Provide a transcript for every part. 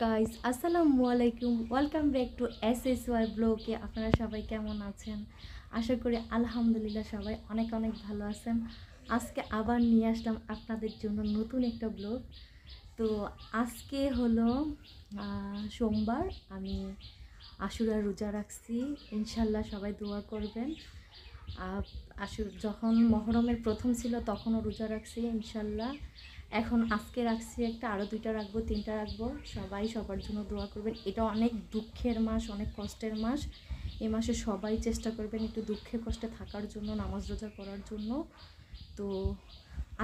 Guys, আসসালামু আলাইকুম। Welcome back to SSY ব্লগে। আপনারা সবাই কেমন আছেন? আশা করি আলহামদুলিল্লাহ সবাই অনেক অনেক ভালো আছেন। আজকে আবার নিয়ে আসলাম আপনাদের জন্য নতুন একটা ব্লগ। তো আজকে হলো সোমবার। আমি আশুরা রোজা রাখছি। ইনশাল্লাহ সবাই দোয়া করবেন। যখন মহরমের প্রথম ছিল তখনও রোজা রাখছি ইনশাল্লাহ। এখন আজকে রাখছি একটা, আরও 2টা রাখবো, 3টা রাখবো। সবাই সবার জন্য দোয়া করবেন। এটা অনেক দুঃখের মাস, অনেক কষ্টের মাস। এই মাসে সবাই চেষ্টা করবেন একটু দুঃখে কষ্টে থাকার জন্য, নামাজ রোজা করার জন্য। তো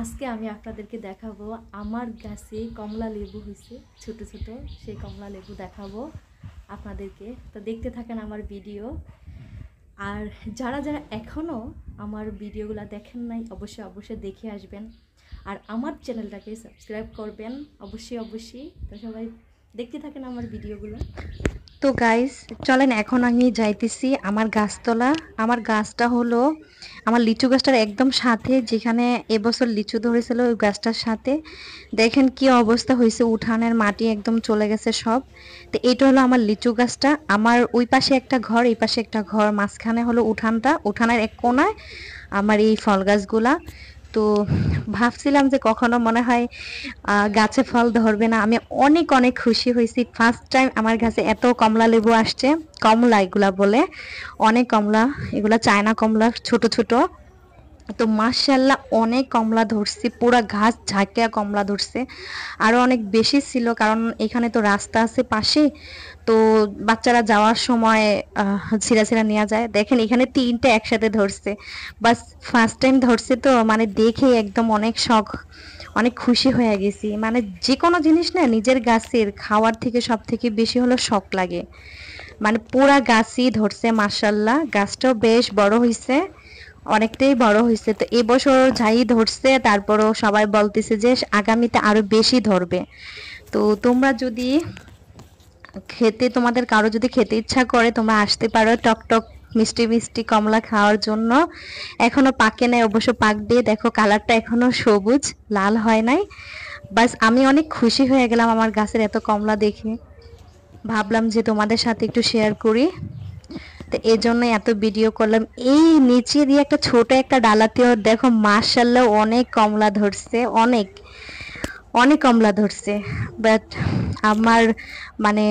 আজকে আমি আপনাদেরকে দেখাবো আমার গাছে কমলা লেবু হয়েছে, ছোট ছোট সেই কমলা লেবু দেখাবো আপনাদেরকে। তো দেখতে থাকেন আমার ভিডিও। আর যারা যারা এখনও আমার ভিডিওগুলো দেখেন নাই অবশ্যই দেখে আসবেন। আর আমার চ্যানেলটাকে সাবস্ক্রাইব করবেন অবশ্যই। তো সবাই দেখতে থাকেন আমার ভিডিওগুলো। তো গাইস চলেন, এখন আমি যাইতেছি আমার গাছতলা। আমার গাছটা হলো আমার লিচু গাছটার একদম সাথে, যেখানে এবছর লিচু ধরেছিল ওই গাছটার সাথে। দেখেন কি অবস্থা হয়েছে, উঠানের মাটি একদম চলে গেছে সব। তো এটা হলো আমার লিচু গাছটা। আমার ওই পাশে একটা ঘর, এই পাশে একটা ঘর, মাঝখানে হলো উঠানটা। উঠানের এক কোনায় আমার এই ফল গাছগুলা। তো ভাবছিলাম যে কখনো মনে হয় গাছে ফল ধরবে না। আমি অনেক অনেক খুশি হয়েছি। ফার্স্ট টাইম আমার গাছে এত কমলা লেবু আসছে। কমলা এগুলা বলে, অনেক কমলা, এগুলা চায়না কমলা, ছোট ছোট। তো মাশাআল্লাহ অনেক কমলা ধরছে, পুরা গাছ ঝাঁকিয়া কমলা ধরছে। আরো অনেক বেশি ছিল, কারণ এখানে তো রাস্তা আছে পাশে। তো বাচ্চারা যাওয়ার সময় ছিঁড়া ছিঁড়া নেওয়া যায়। দেখেন এখানে 3টে একসাথে ধরছে। বাস ফার্স্ট টাইম ধরছে, তো মানে দেখে একদম অনেক শখ, অনেক খুশি হয়ে গেছি। মানে যে কোনো জিনিস না নিজের গাছের খাওয়ার থেকে সব থেকে বেশি হলো শখ লাগে। মানে পুরা গাছই ধরছে মাশাআল্লাহ। গাছটাও বেশ বড় হয়েছে, অনেকটাই বড় হয়েছে। তো এবছর যাই ধরছে, তারপরও সবাই বলতেছে যে আগামীতে আরো বেশি ধরবে। তো তোমরা যদি তোমাদের কারো যদি খেতে ইচ্ছা করে, তোমরা আসতে পারো টক টক মিষ্টি মিষ্টি কমলা খাওয়ার জন্য। এখনো পাকে নাই, অবশ্য পাকবে। দেখো কালারটা এখনো সবুজ, লাল হয় নাই। বাস আমি অনেক খুশি হয়ে গেলাম আমার গাছের এত কমলা দেখে। ভাবলাম যে তোমাদের সাথে একটু শেয়ার করি। তো এই জন্য এত ভিডিও করলাম। এই নিচে দিয়ে একটা ছোট একটা ডালাতেও দেখো মাশাআল্লাহ অনেক কমলা ধরছে, অনেক অনেক কমলা ধরছে। বাট আমার মানে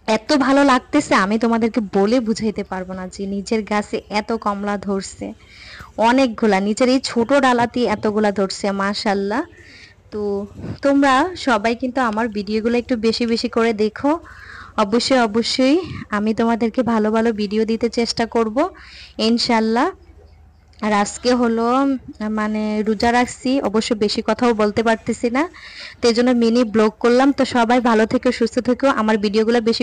এত ভালো লাগতেছে, আমি তোমাদেরকে বলে বুঝাইতে পারবো না যে নিজের গাছে এত কমলা ধরছে। অনেকগুলা নিচের এই ছোট ডালাতে এতগুলা ধরছে মাশাআল্লাহ। তো তোমরা সবাই কিন্তু আমার ভিডিওগুলো একটু বেশি বেশি করে দেখো। অবশ্যই আমি তোমাদেরকে ভালো ভালো ভিডিও দিতে চেষ্টা করব ইনশাল্লাহ। আর আজকে হলো মানে রোজা রাখছি, অবশ্য বেশি কথাও বলতে পারতেছি না, তো এই জন্য মিনি ব্লগ করলাম। তো সবাই ভালো থেকো, সুস্থ থেকো, আমার ভিডিওগুলো বেশি